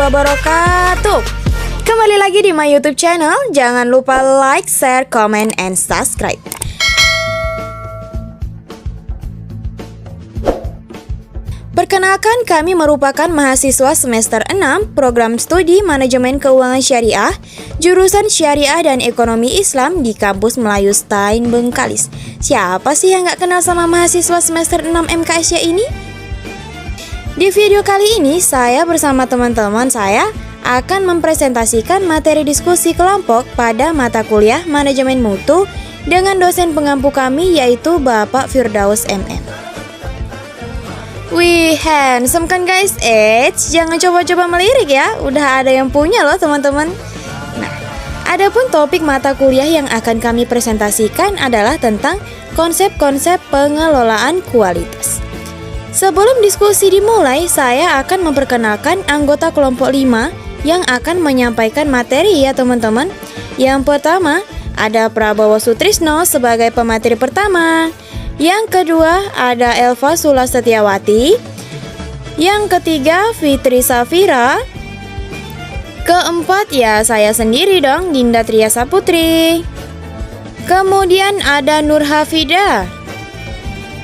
wabarakatuh. Kembali lagi di my YouTube channel. Jangan lupa like, share, comment, and subscribe. Perkenalkan, kami merupakan mahasiswa semester 6 Program Studi Manajemen Keuangan Syariah, jurusan Syariah dan Ekonomi Islam di Kampus Melayu Stein, Bengkalis. Siapa sih yang gak kenal sama mahasiswa semester 6 MKSY ini? Di video kali ini, saya bersama teman-teman saya akan mempresentasikan materi diskusi kelompok pada mata kuliah Manajemen Mutu dengan dosen pengampu kami, yaitu Bapak Firdaus MM. Wih, handsome kan guys? Jangan coba-coba melirik ya, udah ada yang punya loh teman-teman. Nah, adapun topik mata kuliah yang akan kami presentasikan adalah tentang konsep-konsep pengelolaan kualitas. Sebelum diskusi dimulai, saya akan memperkenalkan anggota kelompok 5 yang akan menyampaikan materi ya teman-teman. Yang pertama, ada Prabowo Sutrisno sebagai pemateri pertama. Yang kedua, ada Elva Sula Setiawati. Yang ketiga, Fitri Safira. Keempat, ya saya sendiri dong, Dinda Tria Saputri. Kemudian ada Nur Hafida.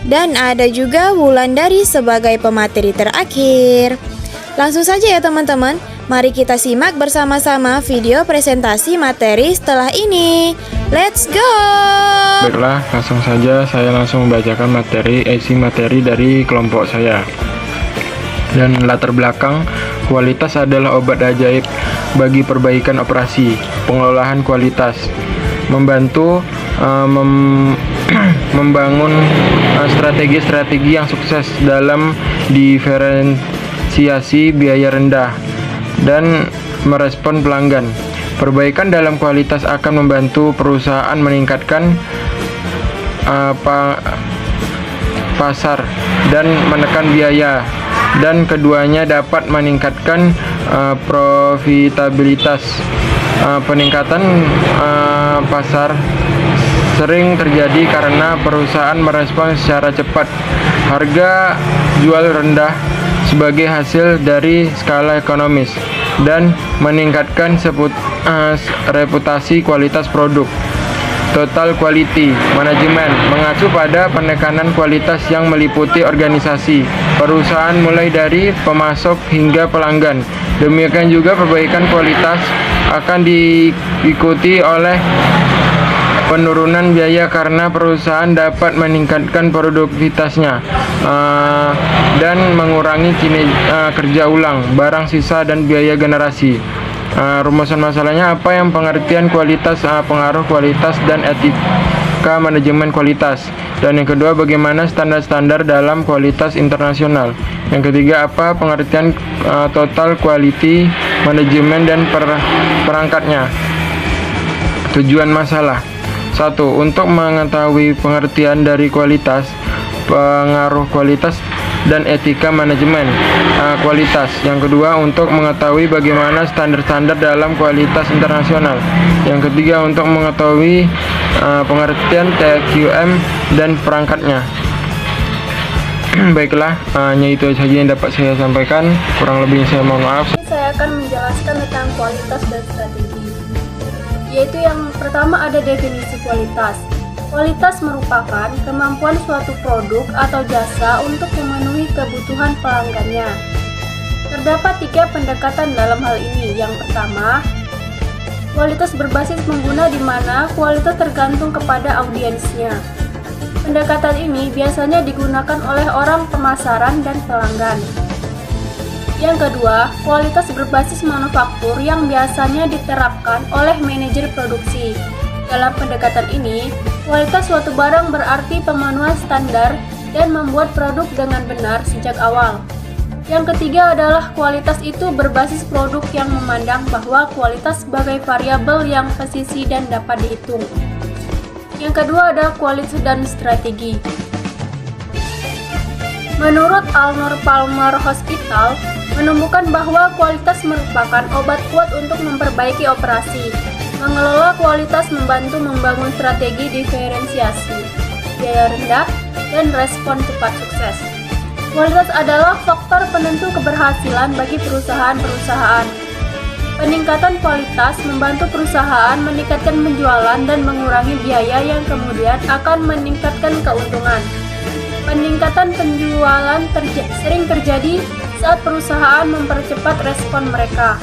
Dan ada juga Wulandari sebagai pemateri terakhir. Langsung saja ya teman-teman, mari kita simak bersama-sama video presentasi materi setelah ini. Let's go! Baiklah, langsung saja saya langsung membacakan isi materi dari kelompok saya. Dan latar belakang, kualitas adalah obat ajaib bagi perbaikan operasi, pengelolaan kualitas, membantu membangun strategi-strategi yang sukses dalam diferensiasi biaya rendah dan merespon pelanggan. Perbaikan dalam kualitas akan membantu perusahaan meningkatkan pasar dan menekan biaya, dan keduanya dapat meningkatkan profitabilitas. Peningkatan pasar sering terjadi karena perusahaan merespons secara cepat harga jual rendah sebagai hasil dari skala ekonomis dan meningkatkan reputasi kualitas produk. Total Quality Management mengacu pada penekanan kualitas yang meliputi organisasi, perusahaan mulai dari pemasok hingga pelanggan. Demikian juga perbaikan kualitas akan diikuti oleh penurunan biaya karena perusahaan dapat meningkatkan produktivitasnya dan mengurangi kerja ulang, barang sisa, dan biaya generasi. Rumusan masalahnya apa yang pengertian kualitas, pengaruh kualitas, dan etika manajemen kualitas. Dan yang kedua, bagaimana standar-standar dalam kualitas internasional. Yang ketiga, apa pengertian total quality management dan perangkatnya. Tujuan masalah. 1. Untuk mengetahui pengertian dari kualitas, pengaruh kualitas, dan etika manajemen kualitas. Yang kedua, untuk mengetahui bagaimana standar-standar dalam kualitas internasional. Yang ketiga, untuk mengetahui pengertian TQM dan perangkatnya. Baiklah, hanya itu saja yang dapat saya sampaikan. Kurang lebihnya saya mohon maaf. Saya akan menjelaskan tentang kualitas dan strategi. Yaitu yang pertama ada definisi kualitas. Kualitas merupakan kemampuan suatu produk atau jasa untuk memenuhi kebutuhan pelanggannya. Terdapat 3 pendekatan dalam hal ini. Yang pertama, kualitas berbasis pengguna, di mana kualitas tergantung kepada audiensnya. Pendekatan ini biasanya digunakan oleh orang pemasaran dan pelanggan. Yang kedua, kualitas berbasis manufaktur yang biasanya diterapkan oleh manajer produksi. Dalam pendekatan ini, kualitas suatu barang berarti pemenuhan standar dan membuat produk dengan benar sejak awal. Yang ketiga adalah kualitas itu berbasis produk yang memandang bahwa kualitas sebagai variabel yang presisi dan dapat dihitung. Yang kedua ada kualitas dan strategi. Menurut Al-Nur Palmer Hospital, menemukan bahwa kualitas merupakan obat kuat untuk memperbaiki operasi. Mengelola kualitas membantu membangun strategi diferensiasi, biaya rendah, dan respon cepat sukses. Kualitas adalah faktor penentu keberhasilan bagi perusahaan-perusahaan. Peningkatan kualitas membantu perusahaan meningkatkan penjualan dan mengurangi biaya yang kemudian akan meningkatkan keuntungan. Peningkatan penjualan sering terjadi saat perusahaan mempercepat respon mereka.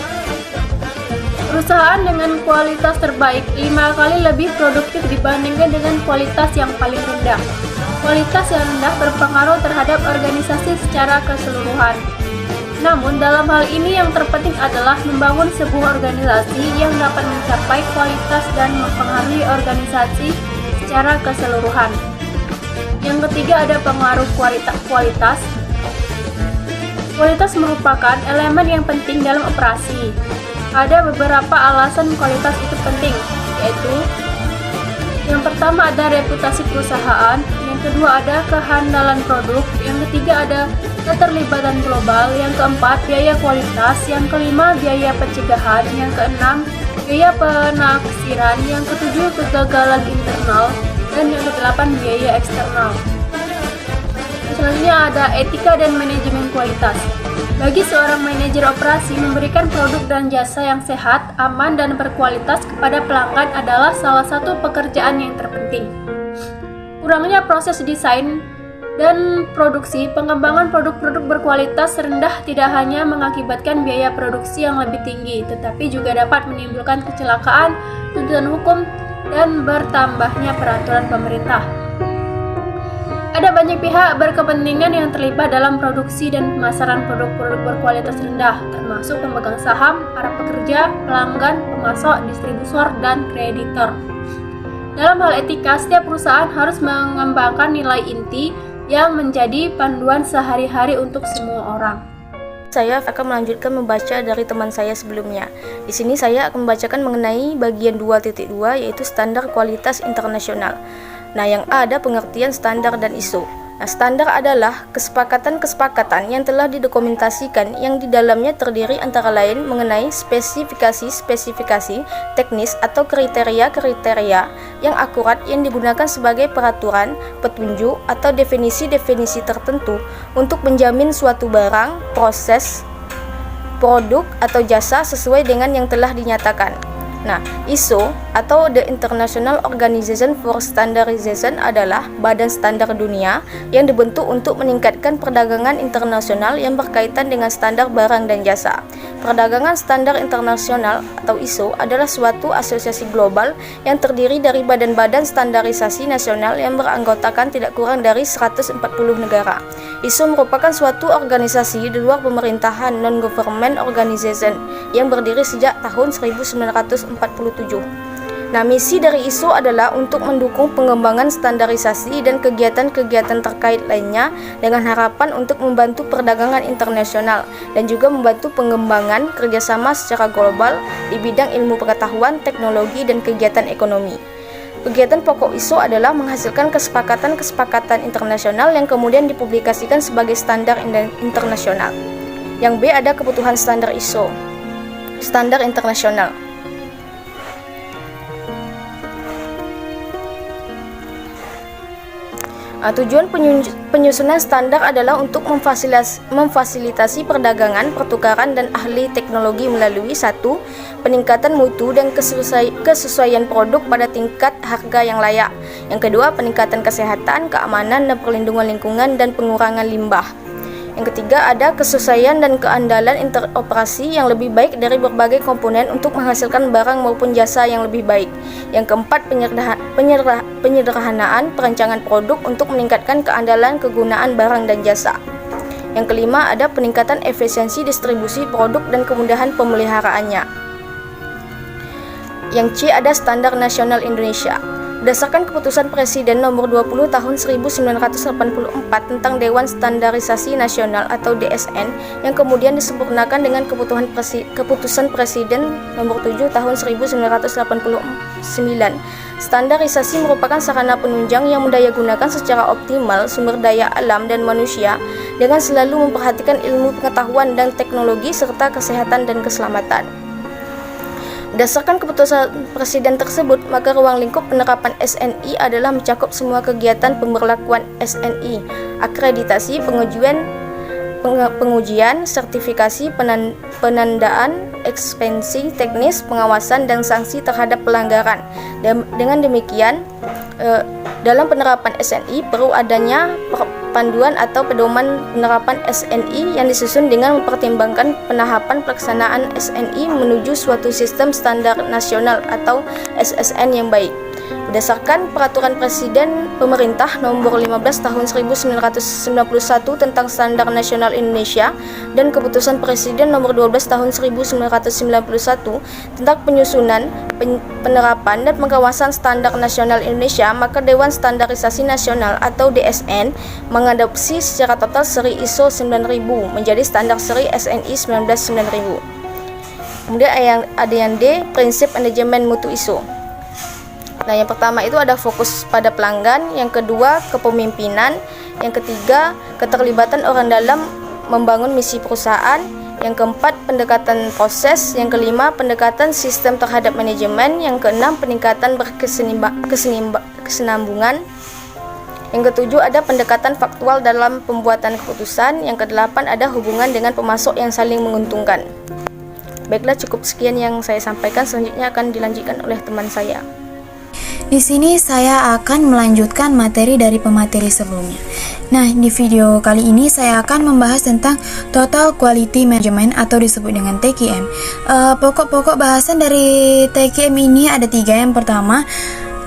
Perusahaan dengan kualitas terbaik 5 kali lebih produktif dibandingkan dengan kualitas yang paling rendah. Kualitas yang rendah berpengaruh terhadap organisasi secara keseluruhan. Namun, dalam hal ini yang terpenting adalah membangun sebuah organisasi yang dapat mencapai kualitas dan mempengaruhi organisasi secara keseluruhan. Yang ketiga ada pengaruh kualitas. Kualitas merupakan elemen yang penting dalam operasi. Ada beberapa alasan kualitas itu penting, yaitu yang pertama ada reputasi perusahaan, yang kedua ada kehandalan produk, yang ketiga ada keterlibatan global, yang keempat biaya kualitas, yang kelima biaya pencegahan, yang keenam biaya penaksiran, yang ketujuh kegagalan internal, dan yang kedelapan biaya eksternal. Selanjutnya ada etika dan manajemen kualitas. Bagi seorang manajer operasi, memberikan produk dan jasa yang sehat, aman, dan berkualitas kepada pelanggan adalah salah satu pekerjaan yang terpenting. Kurangnya proses desain dan produksi, pengembangan produk-produk berkualitas rendah tidak hanya mengakibatkan biaya produksi yang lebih tinggi, tetapi juga dapat menimbulkan kecelakaan, tuntutan hukum, dan bertambahnya peraturan pemerintah. Ada banyak pihak berkepentingan yang terlibat dalam produksi dan pemasaran produk-produk berkualitas rendah, termasuk pemegang saham, para pekerja, pelanggan, pemasok, distributor, dan kreditor. Dalam hal etika, setiap perusahaan harus mengembangkan nilai inti yang menjadi panduan sehari-hari untuk semua orang. Saya akan melanjutkan membaca dari teman saya sebelumnya. Di sini saya akan membacakan mengenai bagian 2.2 yaitu standar kualitas internasional. Nah, yang ada pengertian standar dan ISO. Nah, standar adalah kesepakatan-kesepakatan yang telah didokumentasikan yang di dalamnya terdiri antara lain mengenai spesifikasi-spesifikasi teknis atau kriteria-kriteria yang akurat yang digunakan sebagai peraturan, petunjuk, atau definisi-definisi tertentu untuk menjamin suatu barang, proses, produk, atau jasa sesuai dengan yang telah dinyatakan. Nah, ISO atau The International Organization for Standardization adalah badan standar dunia yang dibentuk untuk meningkatkan perdagangan internasional yang berkaitan dengan standar barang dan jasa. Perdagangan standar internasional atau ISO adalah suatu asosiasi global yang terdiri dari badan-badan standarisasi nasional yang beranggotakan tidak kurang dari 140 negara. ISO merupakan suatu organisasi di luar pemerintahan non-government organization yang berdiri sejak tahun 1947. Nah, misi dari ISO adalah untuk mendukung pengembangan standarisasi dan kegiatan-kegiatan terkait lainnya dengan harapan untuk membantu perdagangan internasional dan juga membantu pengembangan kerjasama secara global di bidang ilmu pengetahuan, teknologi, dan kegiatan ekonomi. Kegiatan pokok ISO adalah menghasilkan kesepakatan-kesepakatan internasional yang kemudian dipublikasikan sebagai standar internasional. Yang B ada kebutuhan standar ISO. Standar internasional. Tujuan penyusunan standar adalah untuk memfasilitasi perdagangan, pertukaran, dan ahli teknologi melalui 1. Peningkatan mutu dan kesesuaian produk pada tingkat harga yang layak. Yang kedua, peningkatan kesehatan, keamanan, dan perlindungan lingkungan dan pengurangan limbah. Yang ketiga, ada kesesuaian dan keandalan interoperasi yang lebih baik dari berbagai komponen untuk menghasilkan barang maupun jasa yang lebih baik. Yang keempat, penyederhanaan perancangan produk untuk meningkatkan keandalan kegunaan barang dan jasa. Yang kelima, ada peningkatan efisiensi distribusi produk dan kemudahan pemeliharaannya. Yang C, ada standar nasional Indonesia. Berdasarkan keputusan Presiden nomor 20 tahun 1984 tentang Dewan Standarisasi Nasional atau DSN yang kemudian disempurnakan dengan keputusan Presiden nomor 7 tahun 1989. Standarisasi merupakan sarana penunjang yang mendayagunakan secara optimal sumber daya alam dan manusia dengan selalu memperhatikan ilmu pengetahuan dan teknologi serta kesehatan dan keselamatan. Berdasarkan keputusan Presiden tersebut, maka ruang lingkup penerapan SNI adalah mencakup semua kegiatan pemberlakuan SNI, akreditasi, pengujian pengujian, sertifikasi, penandaan, ekspansi teknis, pengawasan, dan sanksi terhadap pelanggaran. Dengan demikian, dalam penerapan SNI perlu adanya panduan atau pedoman penerapan SNI yang disusun dengan mempertimbangkan penahapan pelaksanaan SNI menuju suatu sistem standar nasional atau SSN yang baik. Berdasarkan Peraturan Presiden Pemerintah Nomor 15 Tahun 1991 tentang Standar Nasional Indonesia dan Keputusan Presiden Nomor 12 Tahun 1991 tentang penyusunan, penerapan, dan pengawasan Standar Nasional Indonesia, maka Dewan Standarisasi Nasional atau DSN mengadopsi secara total seri ISO 9000 menjadi standar seri SNI 199.000. Kemudian ada yang D, prinsip manajemen mutu ISO. Nah, yang pertama itu ada fokus pada pelanggan, yang kedua kepemimpinan, yang ketiga keterlibatan orang dalam membangun misi perusahaan, yang keempat pendekatan proses, yang kelima pendekatan sistem terhadap manajemen, yang keenam peningkatan berkesinambungan, yang ketujuh ada pendekatan faktual dalam pembuatan keputusan, yang kedelapan ada hubungan dengan pemasok yang saling menguntungkan. Baiklah, cukup sekian yang saya sampaikan, selanjutnya akan dilanjutkan oleh teman saya. Di sini saya akan melanjutkan materi dari pemateri sebelumnya. Nah, di video kali ini saya akan membahas tentang Total Quality Management atau disebut dengan TQM. Pokok-pokok bahasan dari TQM ini ada 3. Yang pertama,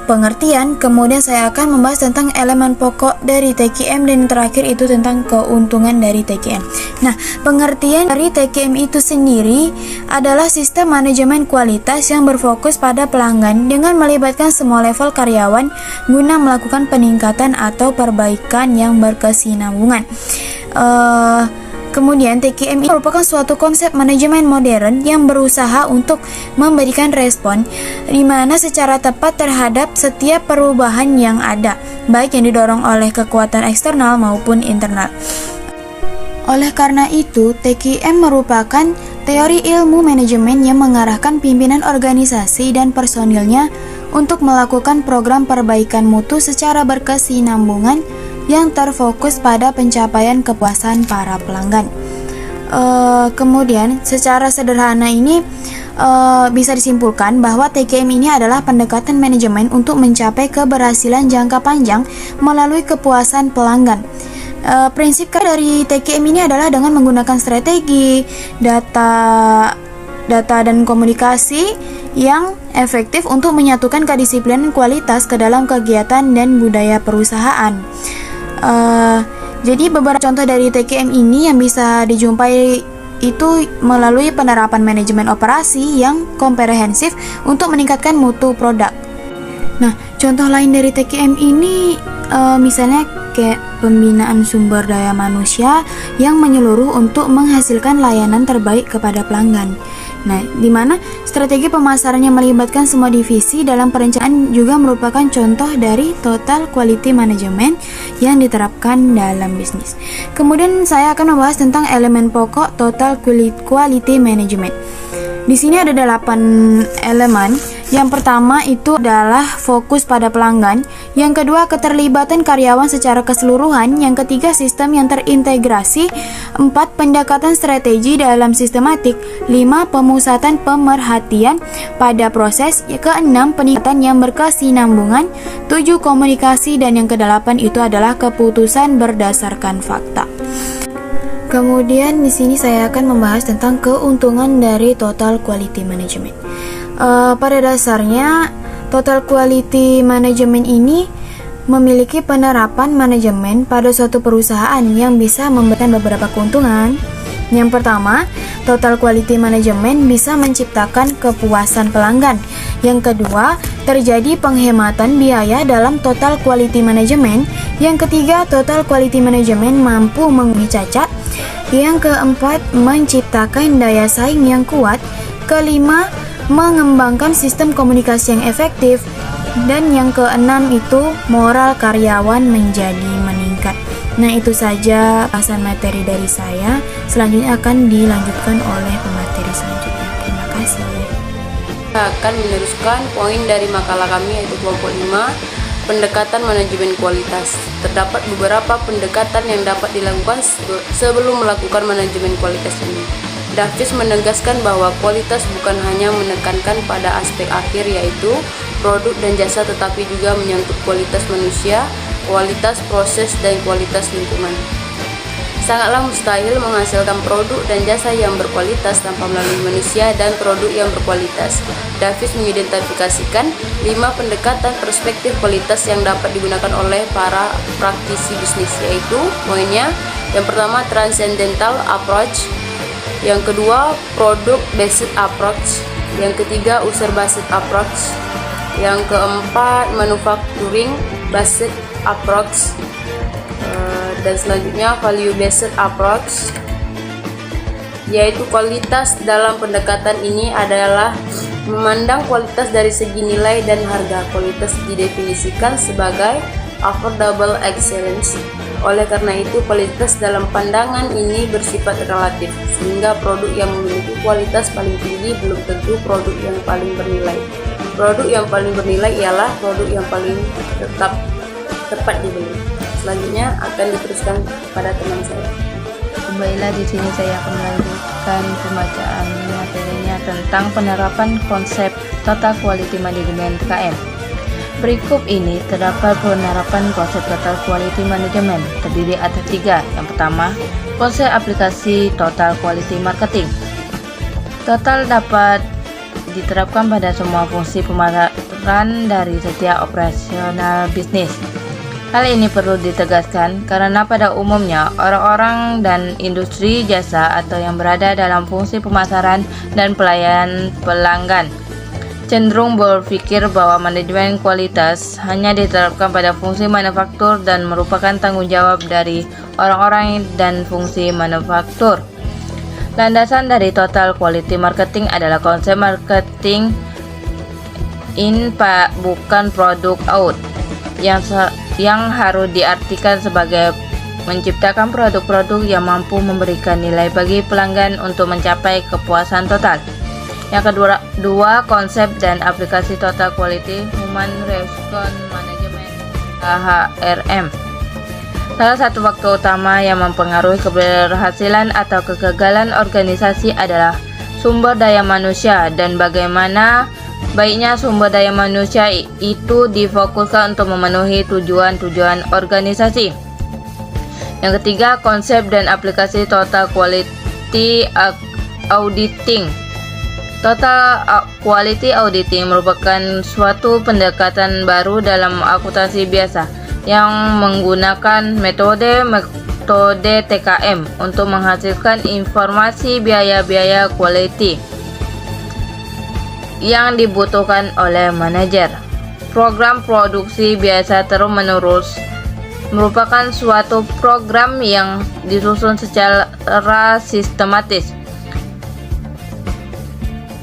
pengertian, kemudian saya akan membahas tentang elemen pokok dari TQM, dan yang terakhir itu tentang keuntungan dari TQM. Nah, pengertian dari TQM itu sendiri adalah sistem manajemen kualitas yang berfokus pada pelanggan dengan melibatkan semua level karyawan guna melakukan peningkatan atau perbaikan yang berkesinambungan. Kemudian TQM ini merupakan suatu konsep manajemen modern yang berusaha untuk memberikan respon di mana secara tepat terhadap setiap perubahan yang ada, baik yang didorong oleh kekuatan eksternal maupun internal. Oleh karena itu, TQM merupakan teori ilmu manajemen yang mengarahkan pimpinan organisasi dan personilnya untuk melakukan program perbaikan mutu secara berkesinambungan yang terfokus pada pencapaian kepuasan para pelanggan. Kemudian secara sederhana ini bisa disimpulkan bahwa TQM ini adalah pendekatan manajemen untuk mencapai keberhasilan jangka panjang melalui kepuasan pelanggan. Prinsip dari TQM ini adalah dengan menggunakan strategi, data dan komunikasi yang efektif untuk menyatukan kedisiplinan kualitas ke dalam kegiatan dan budaya perusahaan. Jadi beberapa contoh dari TQM ini yang bisa dijumpai itu melalui penerapan manajemen operasi yang komprehensif untuk meningkatkan mutu produk. Nah, contoh lain dari TQM ini misalnya kayak pembinaan sumber daya manusia yang menyeluruh untuk menghasilkan layanan terbaik kepada pelanggan. Nah, di mana strategi pemasaran yang melibatkan semua divisi dalam perencanaan juga merupakan contoh dari Total Quality Management yang diterapkan dalam bisnis. Kemudian saya akan membahas tentang elemen pokok Total Quality Management. Di sini ada 8 elemen. Yang pertama itu adalah fokus pada pelanggan, yang kedua keterlibatan karyawan secara keseluruhan, yang ketiga sistem yang terintegrasi, 4 pendekatan strategi dalam sistematik, 5 pemusatan pemerhatian pada proses, ke-6 peningkatan yang berkesinambungan, 7 komunikasi, dan yang ke-8 itu adalah keputusan berdasarkan fakta. Kemudian di sini saya akan membahas tentang keuntungan dari Total Quality Management. Pada dasarnya Total Quality Management ini memiliki penerapan manajemen pada suatu perusahaan yang bisa memberikan beberapa keuntungan. Yang pertama, Total Quality Management bisa menciptakan kepuasan pelanggan. Yang kedua, terjadi penghematan biaya dalam Total Quality Management. Yang ketiga, Total Quality Management mampu mengurangi cacat. Yang keempat, menciptakan daya saing yang kuat. Kelima, mengembangkan sistem komunikasi yang efektif. Dan yang keenam itu moral karyawan menjadi meningkat. Nah, itu saja bahasan materi dari saya. Selanjutnya akan dilanjutkan oleh pemateri selanjutnya. Terima kasih. Kita akan meneruskan poin dari makalah kami yaitu kelompok 5 pendekatan manajemen kualitas. Terdapat beberapa pendekatan yang dapat dilakukan sebelum melakukan manajemen kualitas ini. Davis menegaskan bahwa kualitas bukan hanya menekankan pada aspek akhir yaitu produk dan jasa, tetapi juga menyentuh kualitas manusia, kualitas proses, dan kualitas lingkungan. Sangatlah mustahil menghasilkan produk dan jasa yang berkualitas tanpa melalui manusia dan produk yang berkualitas. Davis mengidentifikasikan 5 pendekatan perspektif kualitas yang dapat digunakan oleh para praktisi bisnis, yaitu poinnya yang pertama transcendental approach, yang kedua product based approach, yang ketiga user based approach, yang keempat manufacturing based approach, dan selanjutnya value based approach. Yaitu kualitas dalam pendekatan ini adalah memandang kualitas dari segi nilai dan harga. Kualitas didefinisikan sebagai affordable excellence. Oleh karena itu, kualitas dalam pandangan ini bersifat relatif, sehingga produk yang memiliki kualitas paling tinggi belum tentu produk yang paling bernilai. Produk yang paling bernilai ialah produk yang paling tepat dibeli. Selanjutnya akan diteruskan pada teman saya. Kembalilah di sini saya akan melanjutkan pembacaan materinya tentang penerapan konsep Total Quality Management TKM. Berikut ini terdapat penerapan konsep Total Quality Management, terdiri atas 3. Yang pertama, konsep aplikasi Total Quality Marketing. Total dapat diterapkan pada semua fungsi pemasaran dari setiap operasional bisnis. Hal ini perlu ditegaskan karena pada umumnya orang-orang dan industri jasa atau yang berada dalam fungsi pemasaran dan pelayanan pelanggan cenderung berpikir bahwa manajemen kualitas hanya diterapkan pada fungsi manufaktur dan merupakan tanggung jawab dari orang-orang dan fungsi manufaktur. Landasan dari Total Quality Marketing adalah konsep marketing in bukan product out, yang harus diartikan sebagai menciptakan produk-produk yang mampu memberikan nilai bagi pelanggan untuk mencapai kepuasan total. Yang kedua, konsep dan aplikasi Total Quality Human Resource Management (HRM). Salah satu faktor utama yang mempengaruhi keberhasilan atau kegagalan organisasi adalah sumber daya manusia dan bagaimana baiknya sumber daya manusia itu difokuskan untuk memenuhi tujuan-tujuan organisasi. Yang ketiga, konsep dan aplikasi Total Quality Auditing. Total Quality Auditing merupakan suatu pendekatan baru dalam akuntansi biasa yang menggunakan metode TKM untuk menghasilkan informasi biaya-biaya quality yang dibutuhkan oleh manajer. Program produksi biasa terus-menerus merupakan suatu program yang disusun secara sistematis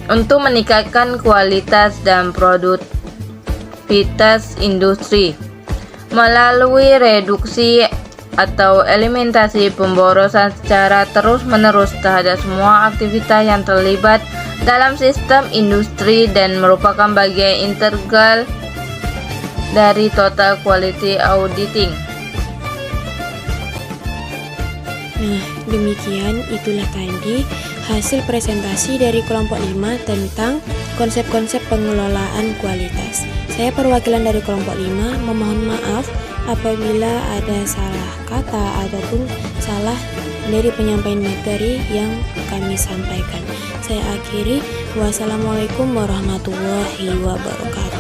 untuk meningkatkan kualitas dan produktivitas industri melalui reduksi atau eliminasi pemborosan secara terus-menerus terhadap semua aktivitas yang terlibat dalam sistem industri dan merupakan bagian integral dari Total Quality Auditing. Nah, demikian itulah tadi hasil presentasi dari kelompok 5 tentang konsep-konsep pengelolaan kualitas. Saya perwakilan dari kelompok 5 memohon maaf apabila ada salah kata ataupun salah dari penyampaian materi yang kami sampaikan. Saya akhiri, wassalamualaikum warahmatullahi wabarakatuh.